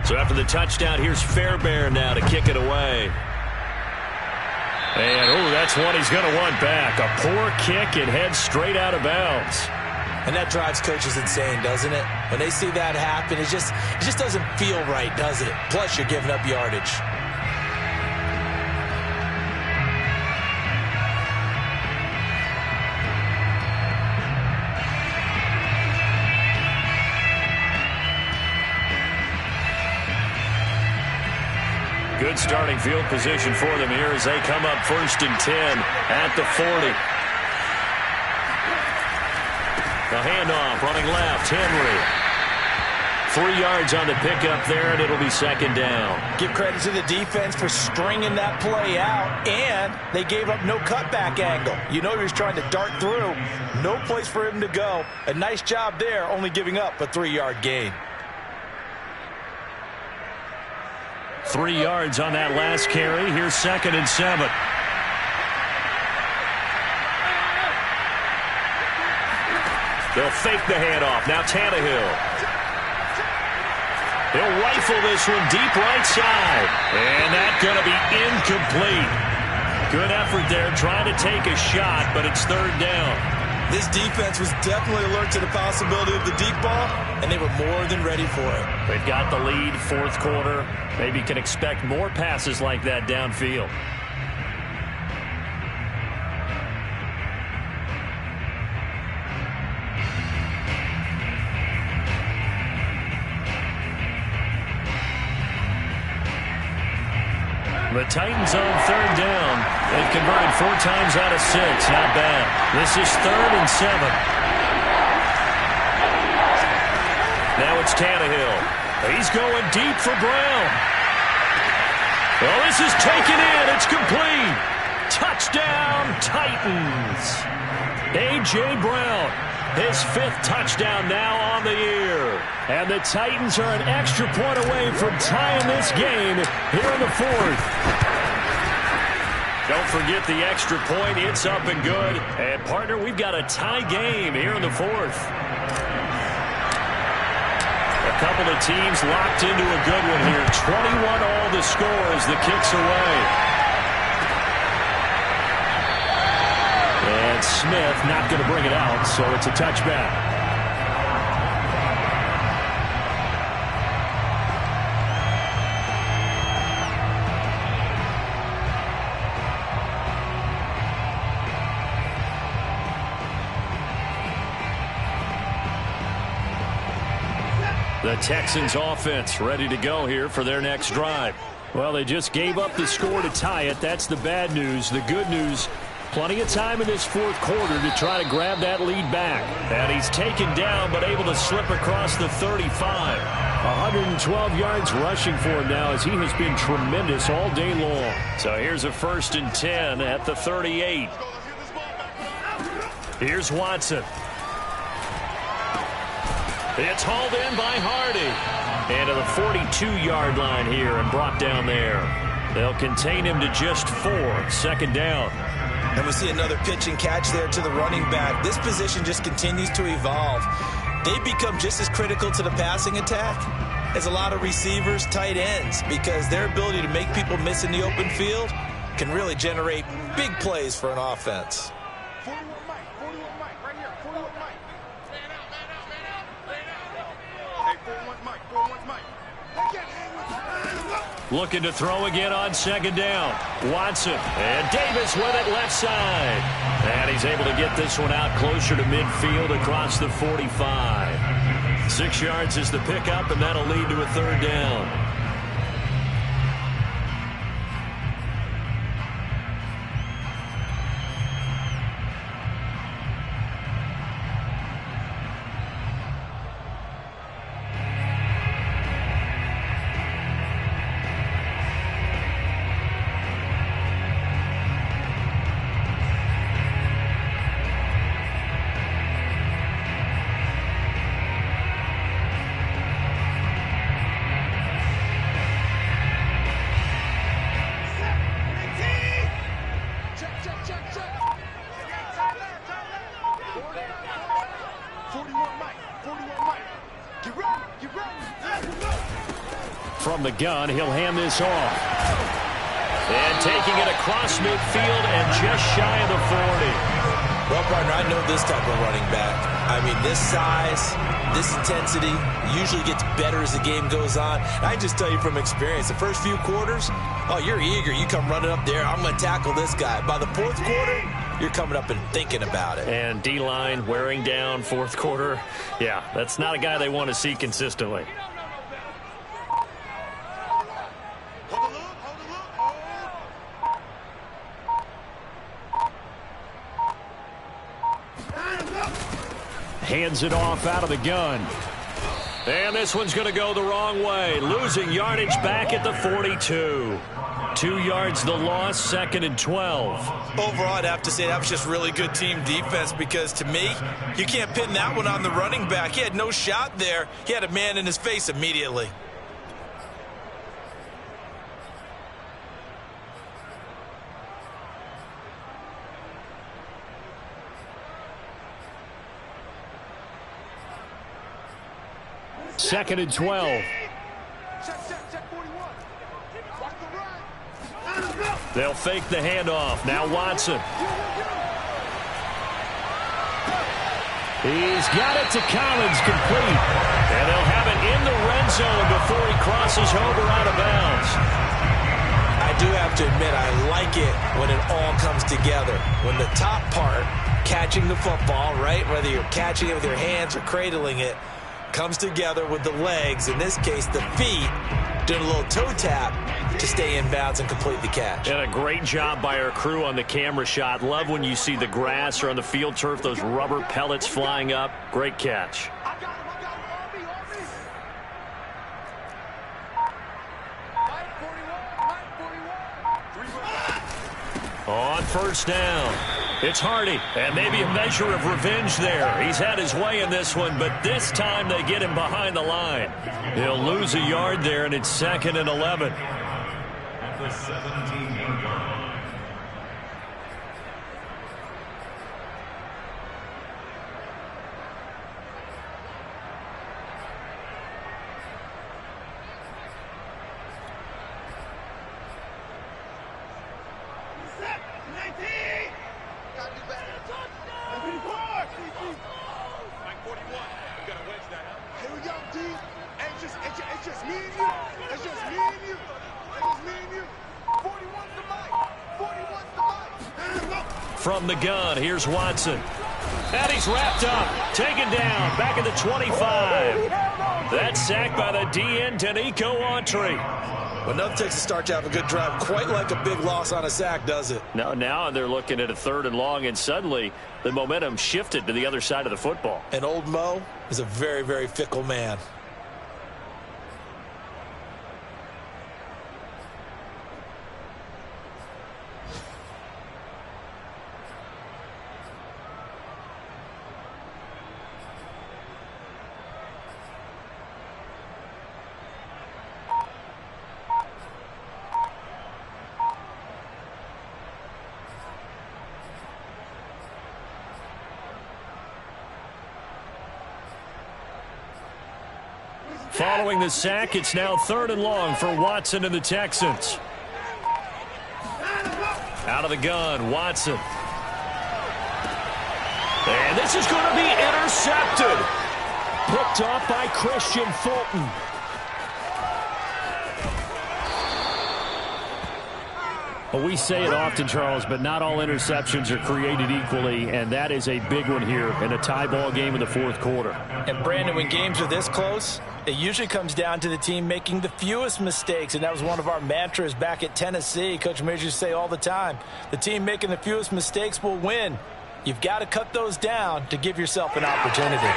So after the touchdown, here's Fairbairn now to kick it away. And, that's one he's going to want back. A poor kick and heads straight out of bounds. And that drives coaches insane, doesn't it? When they see that happen, it just doesn't feel right, does it? Plus, you're giving up yardage. Good starting field position for them here as they come up 1st and 10 at the 40. The handoff running left, Henry. 3 yards on the pickup there, and it'll be 2nd down. Give credit to the defense for stringing that play out, and they gave up no cutback angle. You know he was trying to dart through. No place for him to go. A nice job there, only giving up a 3-yard gain. 3 yards on that last carry. Here's 2nd and 7. They'll fake the handoff. Now Tannehill. He'll rifle this one deep right side. And that's going to be incomplete. Good effort there trying to take a shot, but it's 3rd down. This defense was definitely alert to the possibility of the deep ball, and they were more than ready for it. They've got the lead, 4th quarter. Maybe can expect more passes like that downfield. The Titans on 3rd down. They've converted 4 times out of 6. Not bad. This is 3rd and 7. Now it's Tannehill. He's going deep for Brown. Well, this is taken in. It's complete. Touchdown, Titans. A.J. Brown, his 5th touchdown now on the year. And the Titans are an extra point away from tying this game here in the 4th. Don't forget the extra point. It's up and good. And, partner, we've got a tie game here in the 4th. A couple of teams locked into a good one here. 21 all the score as the kick's away. And Smith not going to bring it out, so it's a touchback. The Texans offense ready to go here for their next drive. Well, they just gave up the score to tie it. That's the bad news. The good news, plenty of time in this 4th quarter to try to grab that lead back. And he's taken down but able to slip across the 35. 112 yards rushing for him now as he has been tremendous all day long. So here's a 1st and 10 at the 38. Here's Watson. It's hauled in by Hardy. And to the 42-yard line here and brought down there. They'll contain him to just 4. 2nd down. And we see another pitch and catch there to the running back. This position just continues to evolve. They become just as critical to the passing attack as a lot of receivers, tight ends, because their ability to make people miss in the open field can really generate big plays for an offense. 41 Mike, 41 Mike, right here, 41 Mike. Hey, 41 Mike, 41 Mike. They can't hang with you. Looking to throw again on 2nd down. Watson and Davis with it left side. And he's able to get this one out closer to midfield across the 45. 6 yards is the pickup, and that'll lead to a 3rd down. From the gun, he'll hand this off. And taking it across midfield and just shy of the 40. Well, partner, I know this type of running back. I mean, this size, this intensity usually gets better as the game goes on. I just tell you from experience, the first few quarters, oh, you're eager. You come running up there, I'm going to tackle this guy. By the fourth quarter, you're coming up and thinking about it. And D-line wearing down fourth quarter. Yeah, that's not a guy they want to see consistently. Hands it off out of the gun. And this one's going to go the wrong way. Losing yardage back at the 42. 2 yards the loss, 2nd and 12. Overall, I'd have to say that was just really good team defense because, to me, you can't pin that one on the running back. He had no shot there. He had a man in his face immediately. Second and 12. They'll fake the handoff. Now Watson. He's got it to Collins, complete. And they'll have it in the red zone before he crosses over out of bounds. I do have to admit, I like it when it all comes together. When the top part, catching the football, right, whether you're catching it with your hands or cradling it, comes together with the legs, in this case the feet, doing a little toe tap to stay in bounds and complete the catch. And a great job by our crew on the camera shot. Love when you see the grass or on the field turf, those rubber pellets flying up. Great catch. On first down, it's Hardy, and maybe a measure of revenge there. He's had his way in this one, but this time they get him behind the line. He'll lose a yard there, and it's 2nd and 11. At the 17-yard line. From the gun, here's Watson. And he's wrapped up, taken down, back at the 25. That's sacked by the DN, Danico Autry. Well, nothing takes a start to have a good drive, quite like a big loss on a sack, does it? Now they're looking at a 3rd and long, and suddenly the momentum shifted to the other side of the football. And old Mo is a very, very fickle man. Following the sack, it's now 3rd and long for Watson and the Texans. Out of the gun, Watson. And this is going to be intercepted. Picked off by Christian Fulton. Well, we say it often, Charles, but not all interceptions are created equally, and that is a big one here in a tie ball game in the 4th quarter. And, Brandon, when games are this close, it usually comes down to the team making the fewest mistakes, and that was one of our mantras back at Tennessee. Coach Majors used to say all the time, the team making the fewest mistakes will win. You've got to cut those down to give yourself an opportunity.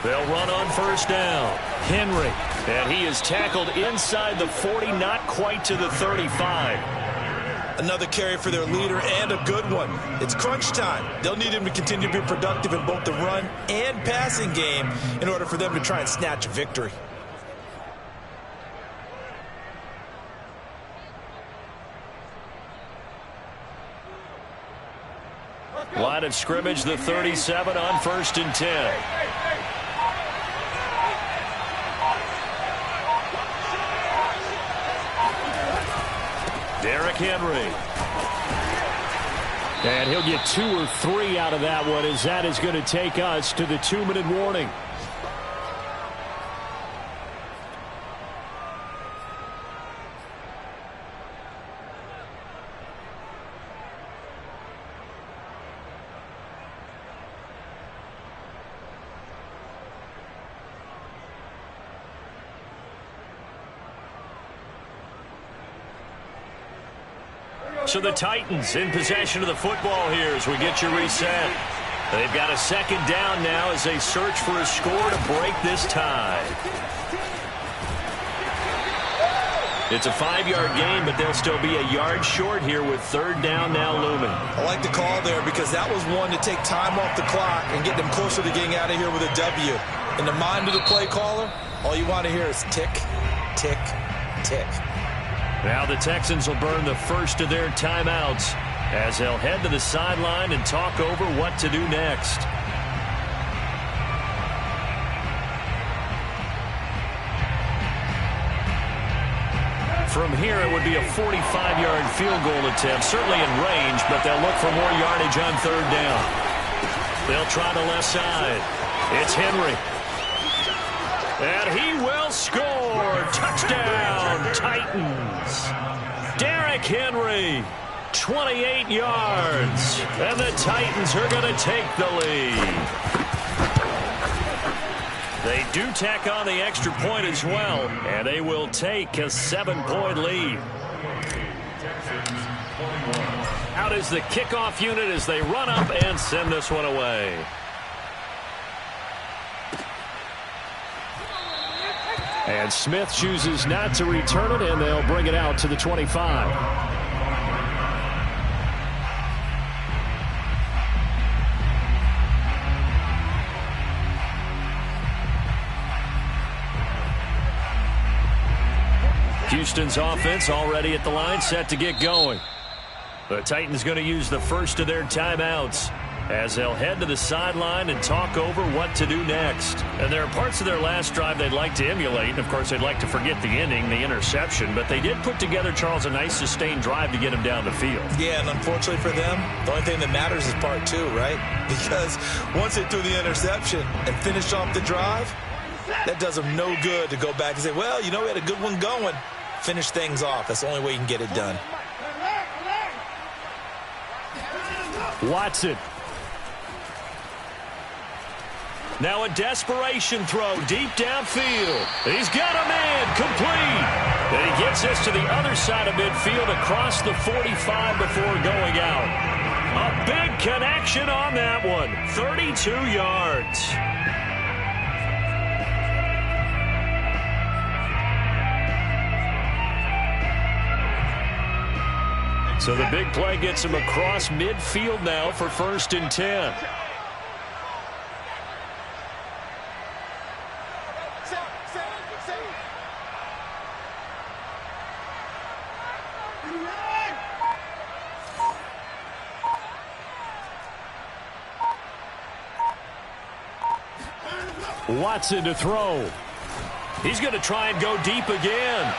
They'll run on first down. Henry, and he is tackled inside the 40, not quite to the 35. Another carry for their leader and a good one. It's crunch time. They'll need him to continue to be productive in both the run and passing game in order for them to try and snatch a victory. Line of scrimmage, the 37 on 1st and 10. Derrick Henry. And he'll get 2 or 3 out of that one, as that is going to take us to the 2-minute warning. So the Titans in possession of the football here as we get you reset. They've got a second down now as they search for a score to break this tie. It's a 5-yard gain, but they'll still be a yard short here with third down now looming. I like the call there because that was one to take time off the clock and get them closer to getting out of here with a W. In the mind of the play caller, all you want to hear is tick, tick, tick. Now the Texans will burn the first of their timeouts as they'll head to the sideline and talk over what to do next. From here, it would be a 45-yard field goal attempt, certainly in range, but they'll look for more yardage on third down. They'll try the left side. It's Henry. And he will score. Touchdown, Titans. Derrick Henry, 28 yards. And the Titans are going to take the lead. They do tack on the extra point as well, and they will take a 7-point lead. Out is the kickoff unit as they run up and send this one away. And Smith chooses not to return it, and they'll bring it out to the 25. Houston's offense already at the line, set to get going. The Titans going to use the first of their timeouts as they'll head to the sideline and talk over what to do next. And there are parts of their last drive they'd like to emulate. And, of course, they'd like to forget the ending, the interception. But they did put together, Charles, a nice sustained drive to get him down the field. Yeah, and unfortunately for them, the only thing that matters is part 2, right? Because once they threw the interception and finished off the drive, that does them no good to go back and say, well, you know, we had a good one going. Finish things off. That's the only way you can get it done. Watson. Now a desperation throw deep downfield. He's got a man complete. And he gets this to the other side of midfield across the 45 before going out. A big connection on that one. 32 yards. So the big play gets him across midfield now for 1st and 10. Watson to throw. He's going to try and go deep again.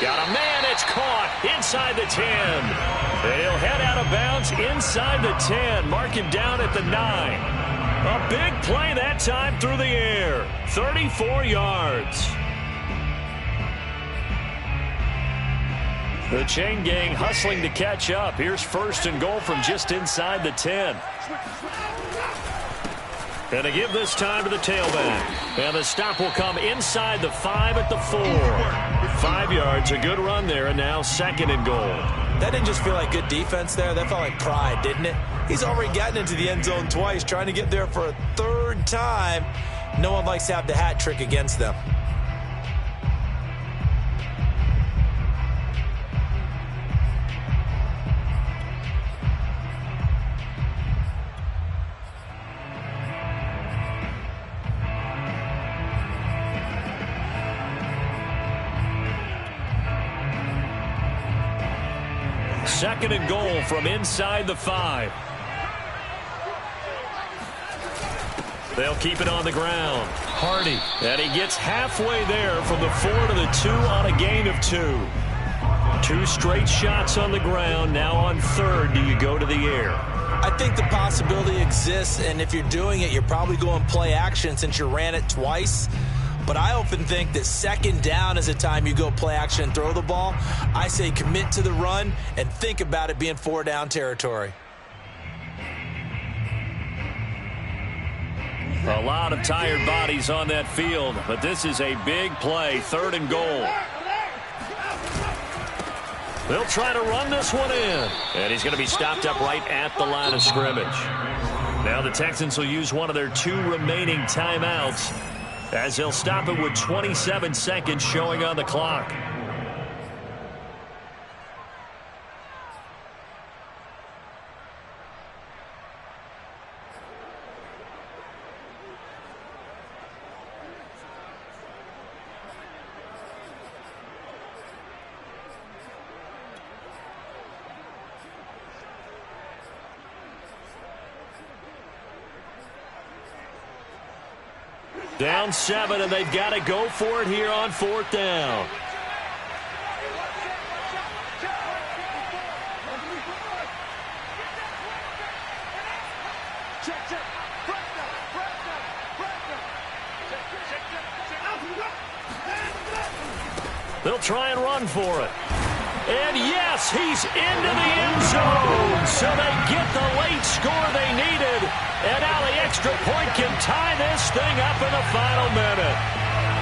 Got a man, it's caught inside the 10. And he'll head out of bounds inside the 10. Mark him down at the 9. A big play that time through the air. 34 yards. The chain gang hustling to catch up. Here's 1st and goal from just inside the 10. And to give this time to the tailback. And the stop will come inside the 5 at the 4. 5 yards, a good run there, and now 2nd and goal. That didn't just feel like good defense there. That felt like pride, didn't it? He's already gotten into the end zone twice, trying to get there for a 3rd time. No one likes to have the hat trick against them. Second and goal from inside the 5. They'll keep it on the ground. Hardy. And he gets halfway there from the 4 to the 2 on a gain of 2. 2 straight shots on the ground. Now on 3rd, do you go to the air? I think the possibility exists, and if you're doing it, you're probably going play action since you ran it twice. But I often think that 2nd down is the time you go play action and throw the ball. I say commit to the run and think about it being 4 down territory. A lot of tired bodies on that field, but this is a big play, 3rd and goal. They'll try to run this one in. And he's going to be stopped up right at the line of scrimmage. Now the Texans will use one of their 2 remaining timeouts as they'll stop it with 27 seconds showing on the clock. Down 7, and they've got to go for it here on 4th down. They'll try and run for it. And yes, he's into the end zone. So they get the late score they needed. And now the extra point can tie this thing up in the final minute.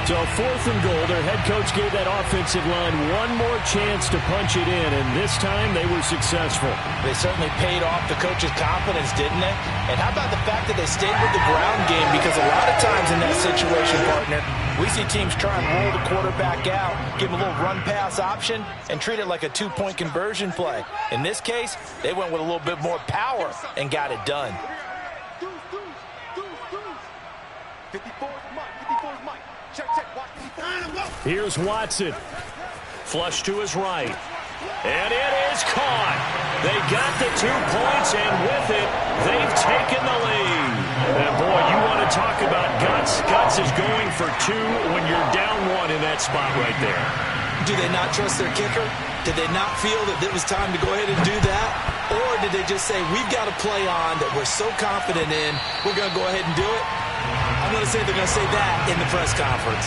So 4th and goal, their head coach gave that offensive line one more chance to punch it in, and this time they were successful. They certainly paid off the coach's confidence, didn't they? And how about the fact that they stayed with the ground game? Because a lot of times in that situation, partner, we see teams try and roll the quarterback out, give him a little run-pass option, and treat it like a 2-point conversion play. In this case, they went with a little bit more power and got it done. 54's Mike. 54's Mike. Check, watch. Here's Watson. Flush to his right. And it is caught. They got the 2 points, and with it, they've taken the lead. And boy, you want to talk about guts. Guts is going for 2 when you're down 1 in that spot right there. Do they not trust their kicker? Did they not feel that it was time to go ahead and do that? Or did they just say, we've got a play on that we're so confident in, we're going to go ahead and do it? I'm going to say they're going to say that in the press conference.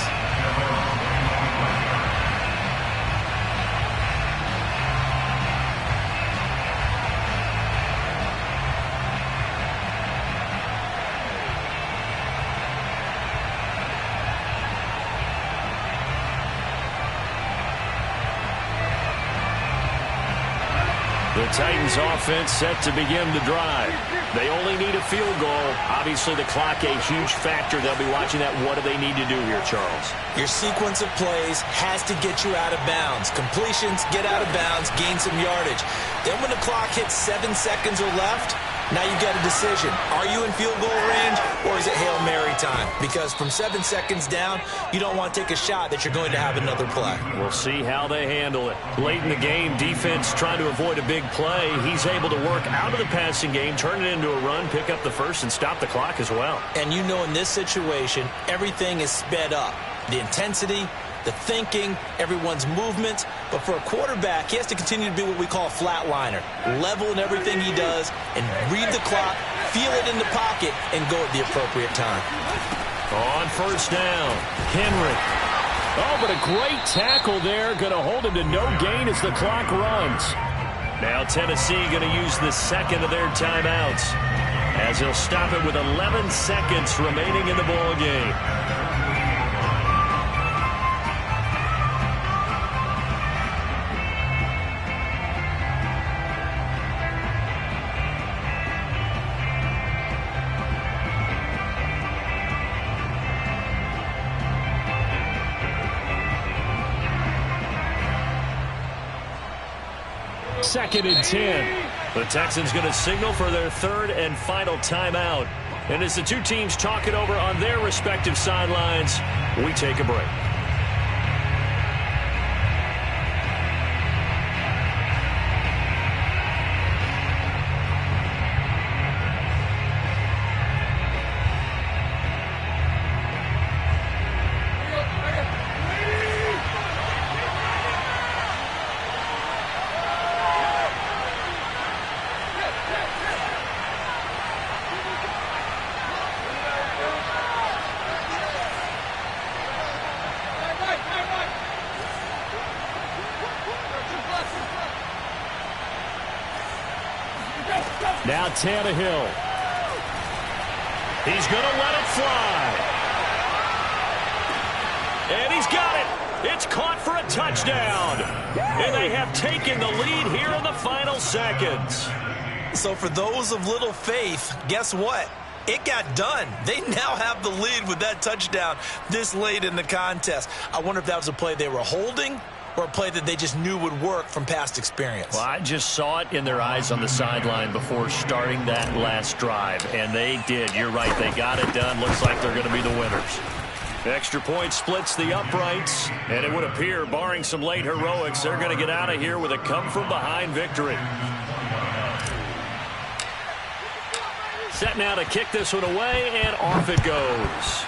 The Titans offense set to begin the drive. They only need a field goal. Obviously, the clock a huge factor. They'll be watching that. What do they need to do here, Charles? Your sequence of plays has to get you out of bounds. Completions, get out of bounds, gain some yardage. Then when the clock hits 7 seconds or left, now you've got a decision. Are you in field goal range, or is it Hail Mary time? Because from 7 seconds down, you don't want to take a shot that you're going to have another play. We'll see how they handle it. Late in the game, defense trying to avoid a big play. He's able to work out of the passing game, turn it into a run, pick up the first, and stop the clock as well. And you know in this situation, everything is sped up. The intensity, the thinking, everyone's movement. But for a quarterback, he has to continue to be what we call a flatliner. Level in everything he does and read the clock, feel it in the pocket, and go at the appropriate time. On 1st down, Henry. Oh, but a great tackle there. Going to hold him to no gain as the clock runs. Now Tennessee going to use the 2nd of their timeouts as they'll stop it with 11 seconds remaining in the ball game. Second and 10. The Texans going to signal for their 3rd and final timeout. And as the 2 teams talk it over on their respective sidelines, we take a break. Now Tannehill. He's going to let it fly. And he's got it. It's caught for a touchdown. And they have taken the lead here in the final seconds. So for those of little faith, guess what? It got done. They now have the lead with that touchdown this late in the contest. I wonder if that was a play they were holding or a play that they just knew would work from past experience. Well, I just saw it in their eyes on the sideline before starting that last drive, and they did. You're right. They got it done. Looks like they're going to be the winners. Extra point splits the uprights, and it would appear, barring some late heroics, they're going to get out of here with a come-from-behind victory. Set now to kick this one away, and off it goes.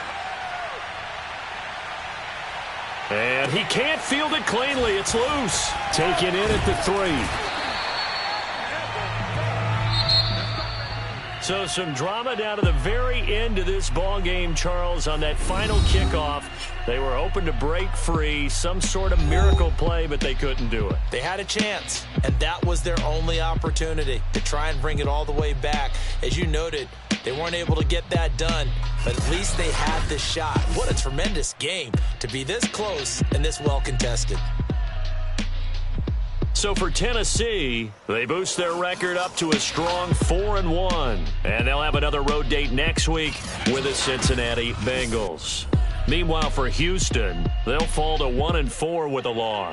And he can't field it cleanly. It's loose. Taken in at the 3. So some drama down to the very end of this ball game, Charles, on that final kickoff. They were hoping to break free, some sort of miracle play, but they couldn't do it. They had a chance, and that was their only opportunity to try and bring it all the way back. As you noted, they weren't able to get that done, but at least they had the shot. What a tremendous game to be this close and this well contested. So for Tennessee, they boost their record up to a strong 4-1. And they'll have another road date next week with the Cincinnati Bengals. Meanwhile, for Houston, they'll fall to 1-4 with a loss.